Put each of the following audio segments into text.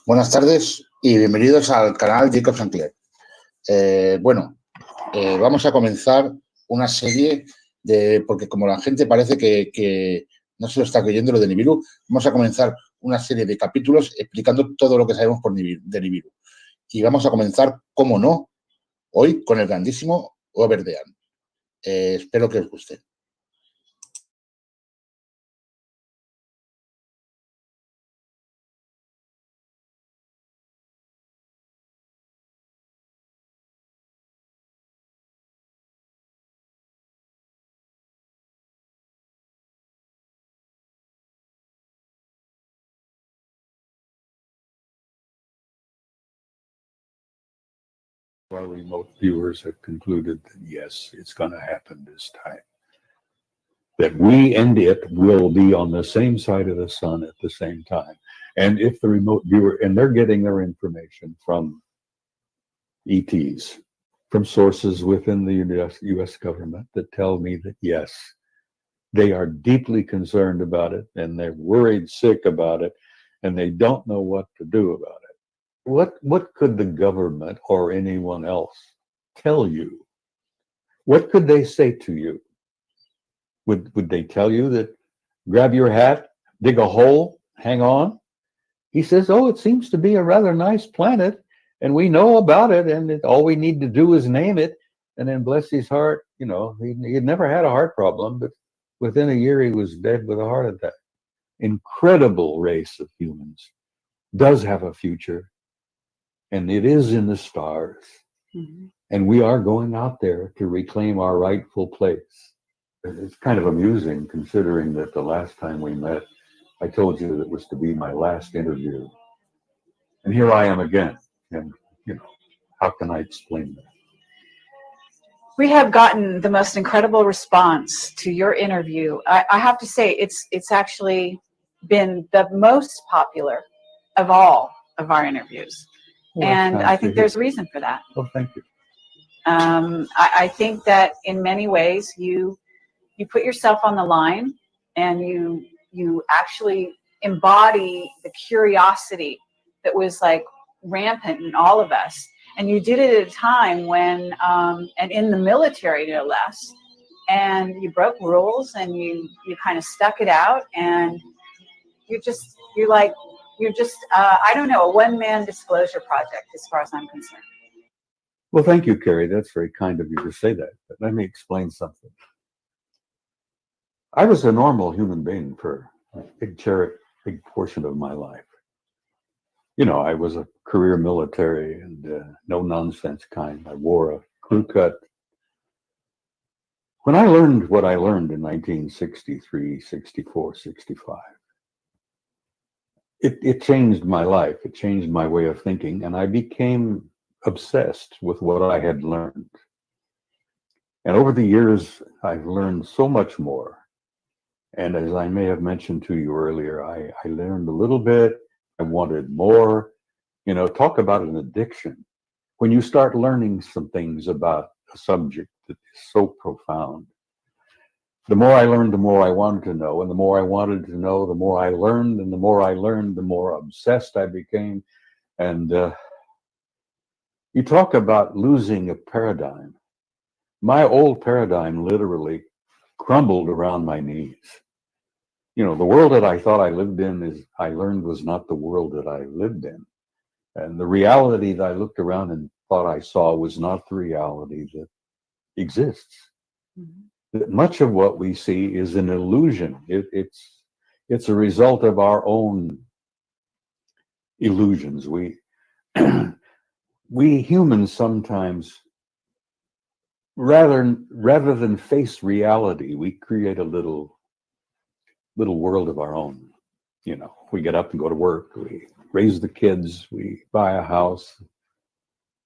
Buenas tardes y bienvenidos al canal Jacob Sinclair. Vamos a comenzar una serie porque como la gente parece que no se lo está creyendo lo de Nibiru, vamos a comenzar una serie de capítulos explicando todo lo que sabemos de Nibiru. Y vamos a comenzar, como no, hoy con el grandísimo Oberdean. Espero que os guste. Our remote viewers have concluded that yes, it's going to happen this time. That we and it will be on the same side of the sun at the same time. And if the remote viewer, and they're getting their information from ETs, from sources within the US government that tell me that yes, they are deeply concerned about it and they're worried sick about it and they don't know what to do about it. What could the government or anyone else tell you? What could they say to you? Would they tell you that grab your hat, dig a hole, hang on? He says, oh, it seems to be a rather nice planet and we know about it and all we need to do is name it. And then bless his heart, you know, he had never had a heart problem, but within a year he was dead with a heart attack. Incredible race of humans, does have a future. And it is in the stars. Mm-hmm. And we are going out there to reclaim our rightful place. It's kind of amusing considering that the last time we met, I told you that it was to be my last interview. And here I am again. And, you know, how can I explain that? We have gotten the most incredible response to your interview. I have to say, it's actually been the most popular of all of our interviews. Well, and I think there's a reason for that. Oh, thank you. I think that in many ways you put yourself on the line and you actually embody the curiosity that was like rampant in all of us. And you did it at a time when, and in the military no less, and you broke rules and you kind of stuck it out and you're just, I don't know, a one-man disclosure project as far as I'm concerned. Well, thank you, Carrie. That's very kind of you to say that. But let me explain something. I was a normal human being for a big portion of my life. You know, I was a career military and no nonsense kind. I wore a crew cut. When I learned what I learned in 1963, 64, 65, it changed my life. It changed my way of thinking, and I became obsessed with what I had learned. And over the years, I've learned so much more. And as I may have mentioned to you earlier, I learned a little bit. I wanted more. You know, talk about an addiction. When you start learning some things about a subject that is so profound, the more I learned, the more I wanted to know. And the more I wanted to know, the more I learned. And the more I learned, the more obsessed I became. And you talk about losing a paradigm. My old paradigm literally crumbled around my knees. You know, the world that I thought I lived in I learned was not the world that I lived in. And the reality that I looked around and thought I saw was not the reality that exists. Mm-hmm. Much of what we see is an illusion. It's a result of our own illusions. We humans sometimes, rather than face reality, we create a little world of our own. You know, we get up and go to work, we raise the kids, we buy a house,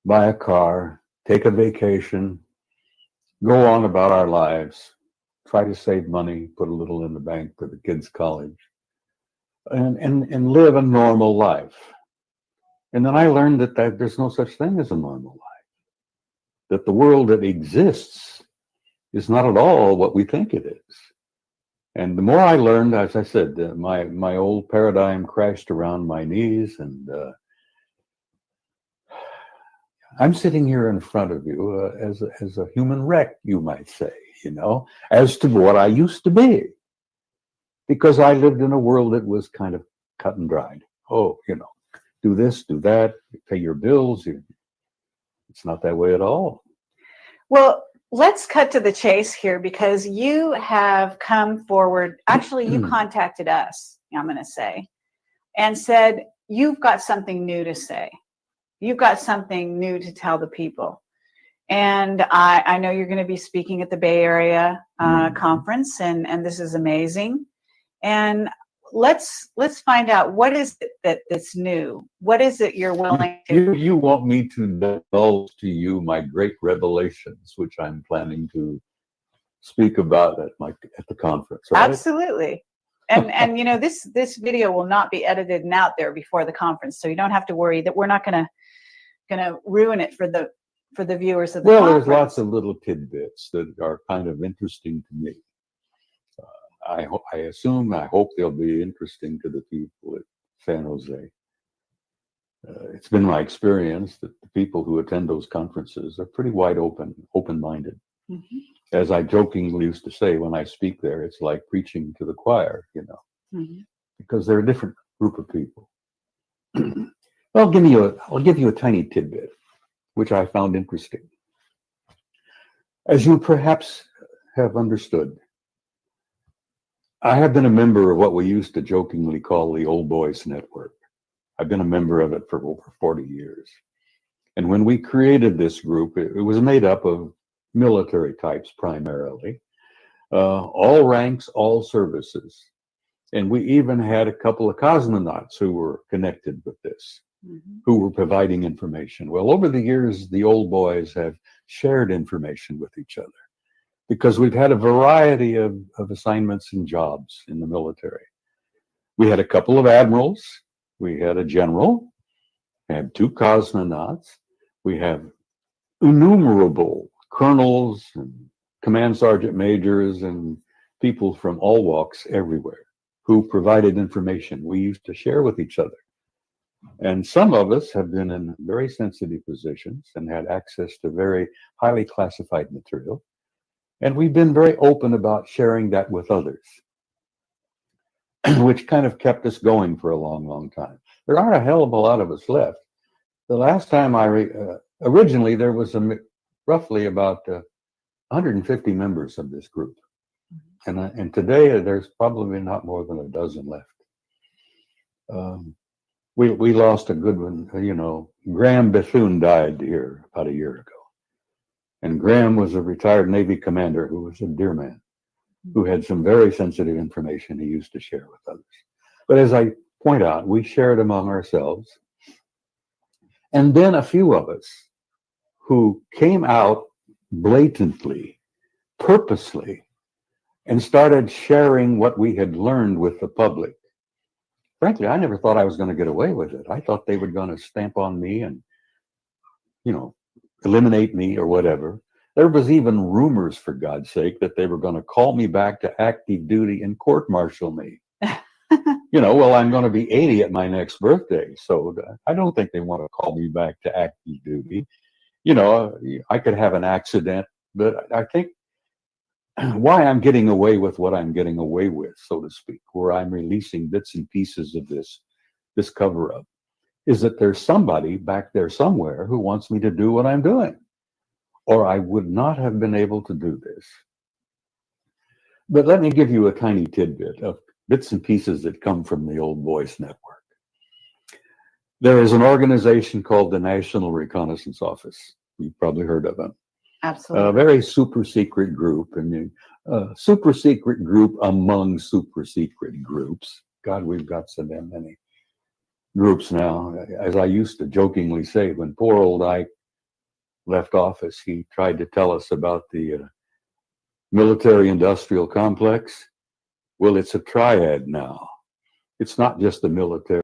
buy a car, take a vacation, go on about our lives, try to save money, put a little in the bank for the kids' college, and live a normal life. And then I learned that there's no such thing as a normal life, that the world that exists is not at all what we think it is. And the more I learned, as I said, my old paradigm crashed around my knees, and I'm sitting here in front of you as a human wreck, you might say, as to what I used to be, because I lived in a world that was kind of cut and dried. Oh, do this, do that, pay your bills. It's not that way at all. Well, let's cut to the chase here, because you have come forward. Actually, you contacted us, I'm going to say, and said, you've got something new to say. You've got something new to tell the people. And I know you're going to be speaking at the Bay Area conference, and this is amazing. And let's find out, what is it that's new? What is it you're willing to? You want me to divulge to you my great revelations, which I'm planning to speak about at the conference, right? Absolutely. And this video will not be edited and out there before the conference, so you don't have to worry that we're not gonna ruin it for the viewers of the conference. There's lots of little tidbits that are kind of interesting to me. I hope they'll be interesting to the people at San Jose. It's been my experience that the people who attend those conferences are pretty wide open-minded. Mm-hmm. As I jokingly used to say when I speak there, it's like preaching to the choir, mm-hmm. because they're a different group of people. I'll give you a tiny tidbit, which I found interesting. As you perhaps have understood, I have been a member of what we used to jokingly call the Old Boys Network. I've been a member of it for over 40 years. And when we created this group, it was made up of military types primarily, all ranks, all services. And we even had a couple of cosmonauts who were connected with this, mm-hmm. who were providing information. Well, over the years, the old boys have shared information with each other, because we've had a variety of assignments and jobs in the military. We had a couple of admirals, we had a general, we had 2 cosmonauts, we have innumerable colonels and command sergeant majors and people from all walks everywhere who provided information we used to share with each other. And some of us have been in very sensitive positions and had access to very highly classified material. And we've been very open about sharing that with others, which kind of kept us going for a long, long time. There aren't a hell of a lot of us left. The last time originally there was roughly about 150 members of this group. And today there's probably not more than a dozen left. We lost a good one, Graham Bethune died here about a year ago. And Graham was a retired Navy commander who was a dear man, who had some very sensitive information he used to share with others. But as I point out, we shared among ourselves. And then a few of us who came out blatantly, purposely, and started sharing what we had learned with the public. Frankly, I never thought I was going to get away with it. I thought they were going to stamp on me and, eliminate me or whatever. There was even rumors, for God's sake, that they were going to call me back to active duty and court-martial me. Well, I'm going to be 80 at my next birthday, so I don't think they want to call me back to active duty. I could have an accident, but I think why I'm getting away with what I'm getting away with, so to speak, where I'm releasing bits and pieces of this cover-up, is that there's somebody back there somewhere who wants me to do what I'm doing, or I would not have been able to do this. But let me give you a tiny tidbit of bits and pieces that come from the Old Boys Network. There is an organization called the National Reconnaissance Office. You've probably heard of them. Absolutely. A very super secret group, and super secret group among super secret groups. God, we've got so damn many groups now. As I used to jokingly say, when poor old Ike left office, he tried to tell us about the military-industrial complex. Well, it's a triad now. It's not just the military.